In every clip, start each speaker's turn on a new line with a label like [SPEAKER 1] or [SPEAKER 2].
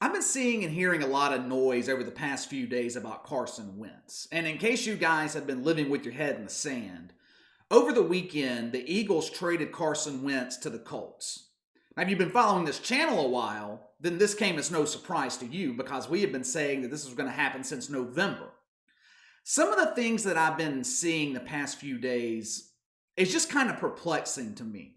[SPEAKER 1] I've been seeing and hearing a lot of noise over the past few days about Carson Wentz. And in case you guys have been living with your head in the sand, over the weekend, the Eagles traded Carson Wentz to the Colts. Now, if you've been following this channel a while, then this came as no surprise to you because we have been saying that this was going to happen since November. Some of the things that I've been seeing the past few days is just kind of perplexing to me.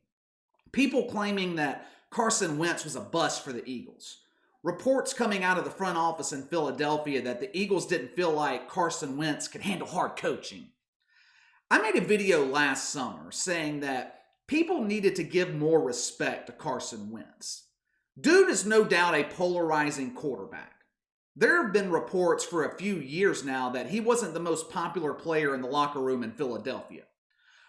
[SPEAKER 1] People claiming that Carson Wentz was a bust for the Eagles. Reports coming out of the front office in Philadelphia that the Eagles didn't feel like Carson Wentz could handle hard coaching. I made a video last summer saying that people needed to give more respect to Carson Wentz. Dude is no doubt a polarizing quarterback. There have been reports for a few years now that he wasn't the most popular player in the locker room in Philadelphia,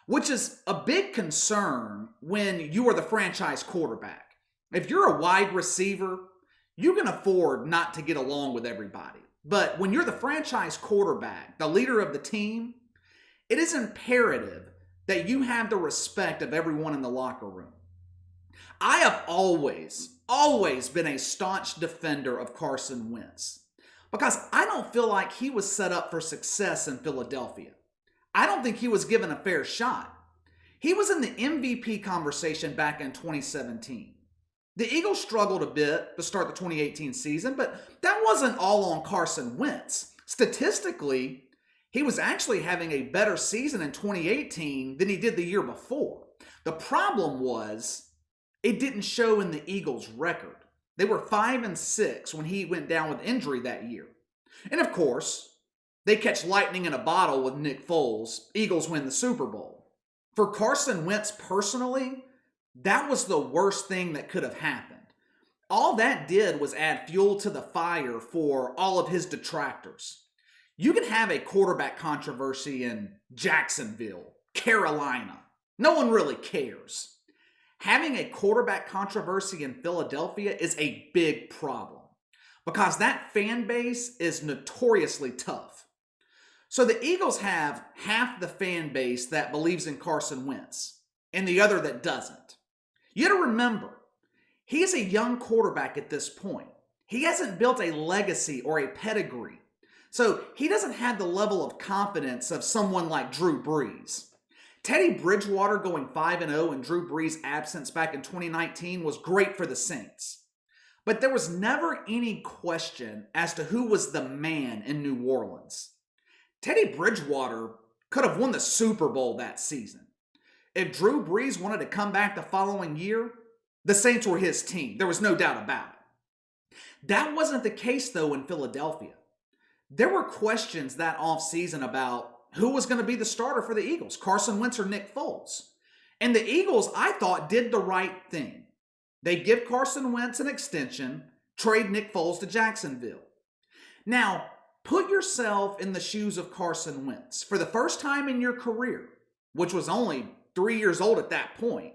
[SPEAKER 1] which is a big concern when you are the franchise quarterback. If you're a wide receiver, you can afford not to get along with everybody. But when you're the franchise quarterback, the leader of the team, it is imperative that you have the respect of everyone in the locker room. I have always been a staunch defender of Carson Wentz because I don't feel like he was set up for success in Philadelphia. I don't think he was given a fair shot. He was in the MVP conversation back in 2017. The Eagles struggled a bit to start the 2018 season, but that wasn't all on Carson Wentz. Statistically, he was actually having a better season in 2018 than he did the year before. The problem was, it didn't show in the Eagles' record. They were 5-6 when he went down with injury that year. And of course, they catch lightning in a bottle with Nick Foles. Eagles win the Super Bowl. For Carson Wentz personally, that was the worst thing that could have happened. All that did was add fuel to the fire for all of his detractors. You can have a quarterback controversy in Jacksonville, Carolina. No one really cares. Having a quarterback controversy in Philadelphia is a big problem because that fan base is notoriously tough. So the Eagles have half the fan base that believes in Carson Wentz and the other that doesn't. You got to remember, he is a young quarterback at this point. He hasn't built a legacy or a pedigree. So he doesn't have the level of confidence of someone like Drew Brees. Teddy Bridgewater going 5-0 in Drew Brees' absence back in 2019 was great for the Saints. But there was never any question as to who was the man in New Orleans. Teddy Bridgewater could have won the Super Bowl that season. If Drew Brees wanted to come back the following year, the Saints were his team. There was no doubt about it. That wasn't the case, though, in Philadelphia. There were questions that offseason about who was going to be the starter for the Eagles, Carson Wentz or Nick Foles. And the Eagles, I thought, did the right thing. They give Carson Wentz an extension, trade Nick Foles to Jacksonville. Now, put yourself in the shoes of Carson Wentz. For the first time in your career, which was only 3 years old at that point,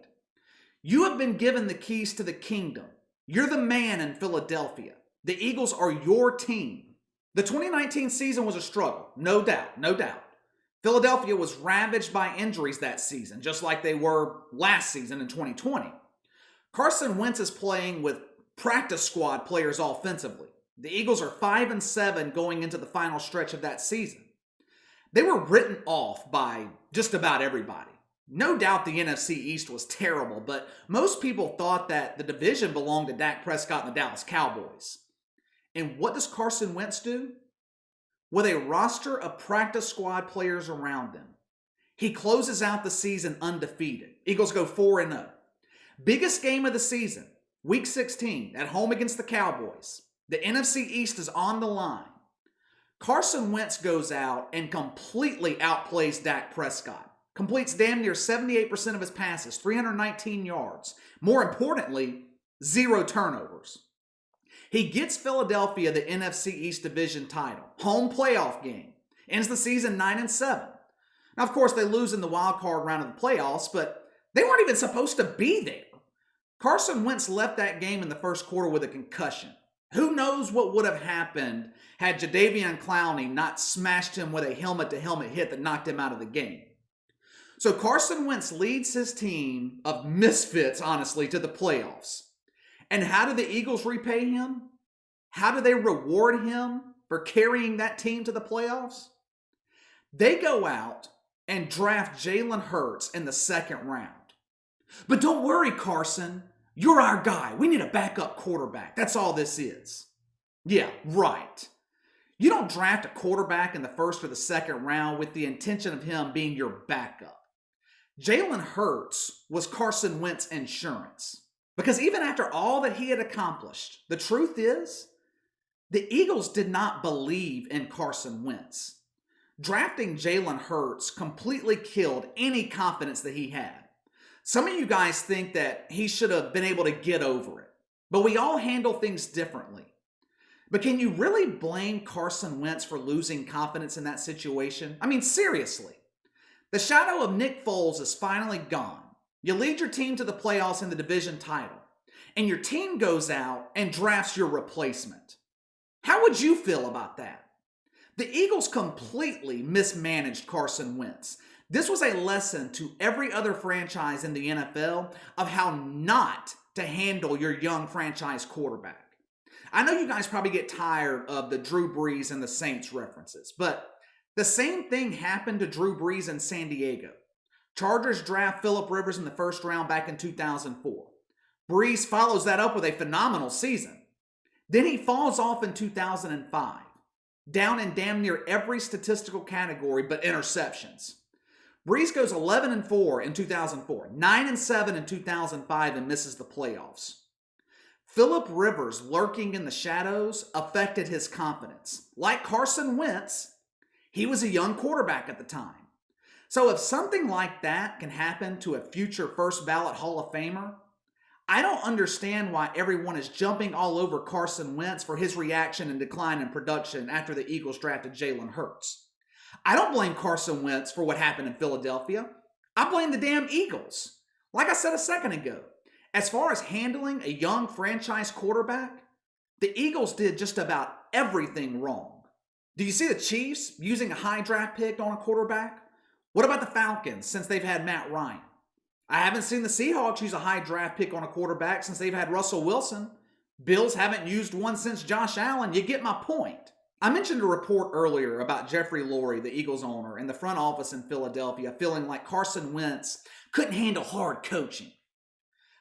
[SPEAKER 1] you have been given the keys to the kingdom. You're the man in Philadelphia. The Eagles are your team. The 2019 season was a struggle, no doubt. Philadelphia was ravaged by injuries that season, just like they were last season in 2020. Carson Wentz is playing with practice squad players offensively. The Eagles are 5-7 going into the final stretch of that season. They were written off by just about everybody. No doubt the NFC East was terrible, but most people thought that the division belonged to Dak Prescott and the Dallas Cowboys. And what does Carson Wentz do? With a roster of practice squad players around him, he closes out the season undefeated. Eagles go 4-0. Biggest game of the season, Week 16, at home against the Cowboys. The NFC East is on the line. Carson Wentz goes out and completely outplays Dak Prescott. Completes damn near 78% of his passes, 319 yards. More importantly, 0 turnovers. He gets Philadelphia the NFC East Division title. Home playoff game. Ends the season 9-7. Now, of course, they lose in the wild card round of the playoffs, but they weren't even supposed to be there. Carson Wentz left that game in the first quarter with a concussion. Who knows what would have happened had Jadeveon Clowney not smashed him with a helmet-to-helmet hit that knocked him out of the game. So Carson Wentz leads his team of misfits, honestly, to the playoffs. And how do the Eagles repay him? How do they reward him for carrying that team to the playoffs? They go out and draft Jalen Hurts in the second round. But don't worry, Carson. You're our guy. We need a backup quarterback. That's all this is. Yeah, right. You don't draft a quarterback in the first or the second round with the intention of him being your backup. Jalen Hurts was Carson Wentz insurance. Because even after all that he had accomplished, the truth is, the Eagles did not believe in Carson Wentz. Drafting Jalen Hurts completely killed any confidence that he had. Some of you guys think that he should have been able to get over it, but we all handle things differently. But can you really blame Carson Wentz for losing confidence in that situation? I mean, seriously. The shadow of Nick Foles is finally gone. You lead your team to the playoffs in the division title, and your team goes out and drafts your replacement. How would you feel about that? The Eagles completely mismanaged Carson Wentz. This was a lesson to every other franchise in the NFL of how not to handle your young franchise quarterback. I know you guys probably get tired of the Drew Brees and the Saints references, but the same thing happened to Drew Brees in San Diego. Chargers draft Phillip Rivers in the first round back in 2004. Brees follows that up with a phenomenal season. Then he falls off in 2005, down in damn near every statistical category but interceptions. Brees goes 11-4 in 2004, 9-7 in 2005, and misses the playoffs. Phillip Rivers lurking in the shadows affected his confidence. Like Carson Wentz, he was a young quarterback at the time. So if something like that can happen to a future first ballot Hall of Famer, I don't understand why everyone is jumping all over Carson Wentz for his reaction and decline in production after the Eagles drafted Jalen Hurts. I don't blame Carson Wentz for what happened in Philadelphia. I blame the damn Eagles. Like I said a second ago, as far as handling a young franchise quarterback, the Eagles did just about everything wrong. Do you see the Chiefs using a high draft pick on a quarterback? What about the Falcons since they've had Matt Ryan? I haven't seen the Seahawks use a high draft pick on a quarterback since they've had Russell Wilson. Bills haven't used one since Josh Allen. You get my point. I mentioned a report earlier about Jeffrey Lurie, the Eagles owner, and the front office in Philadelphia feeling like Carson Wentz couldn't handle hard coaching.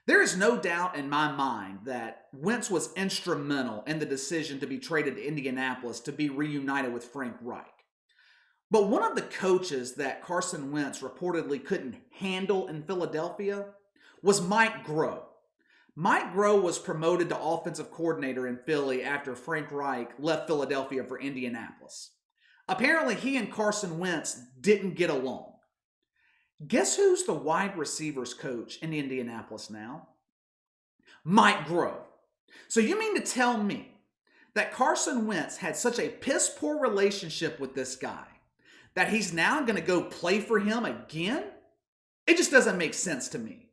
[SPEAKER 1] There is no doubt in my mind that Wentz was instrumental in the decision to be traded to Indianapolis to be reunited with Frank Reich. But one of the coaches that Carson Wentz reportedly couldn't handle in Philadelphia was Mike Groh. Mike Groh was promoted to offensive coordinator in Philly after Frank Reich left Philadelphia for Indianapolis. Apparently, he and Carson Wentz didn't get along. Guess who's the wide receivers coach in Indianapolis now? Mike Groh. So you mean to tell me that Carson Wentz had such a piss-poor relationship with this guy that he's now going to go play for him again? It just doesn't make sense to me.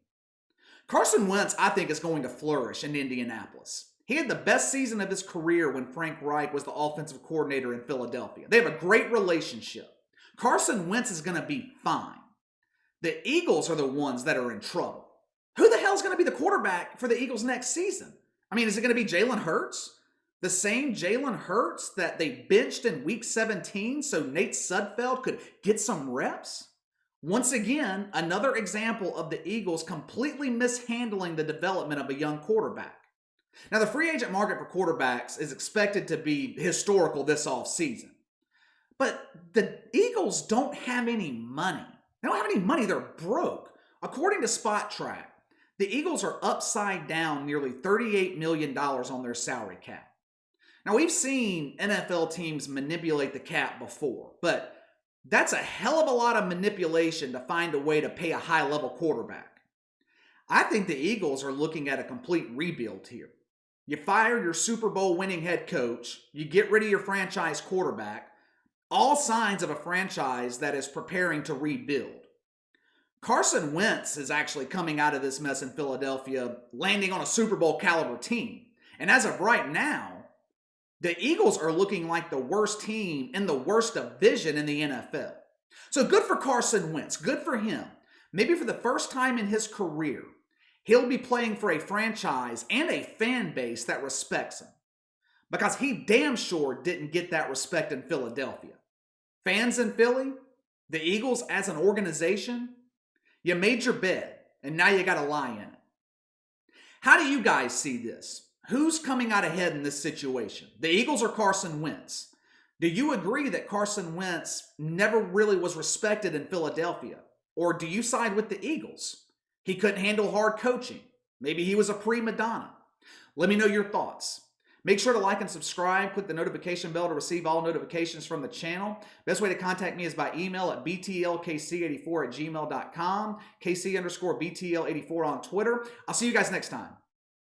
[SPEAKER 1] Carson Wentz, I think, is going to flourish in Indianapolis. He had the best season of his career when Frank Reich was the offensive coordinator in Philadelphia. They have a great relationship. Carson Wentz is going to be fine. The Eagles are the ones that are in trouble. Who the hell is going to be the quarterback for the Eagles next season? I mean, is it going to be Jalen Hurts? The same Jalen Hurts that they benched in Week 17 so Nate Sudfeld could get some reps? Once again, another example of the Eagles completely mishandling the development of a young quarterback. Now, the free agent market for quarterbacks is expected to be historical this offseason. But the Eagles don't have any money. They don't have any money. They're broke. According to Spot Track, the Eagles are upside down nearly $38 million on their salary cap. Now, we've seen NFL teams manipulate the cap before, but that's a hell of a lot of manipulation to find a way to pay a high-level quarterback. I think the Eagles are looking at a complete rebuild here. You fire your Super Bowl winning head coach, you get rid of your franchise quarterback, all signs of a franchise that is preparing to rebuild. Carson Wentz is actually coming out of this mess in Philadelphia, landing on a Super Bowl caliber team. And as of right now, the Eagles are looking like the worst team in the worst division in the NFL. So good for Carson Wentz. Good for him. Maybe for the first time in his career, he'll be playing for a franchise and a fan base that respects him. because he damn sure didn't get that respect in Philadelphia. Fans in Philly, the Eagles as an organization, you made your bed and now you got to lie in it. How do you guys see this? Who's coming out ahead in this situation? The Eagles or Carson Wentz? Do you agree that Carson Wentz never really was respected in Philadelphia? Or do you side with the Eagles? He couldn't handle hard coaching. Maybe he was a prima donna. Let me know your thoughts. Make sure to like and subscribe. Click the notification bell to receive all notifications from the channel. Best way to contact me is by email at btlkc84@gmail.com, KC_BTL84 on Twitter. I'll see you guys next time.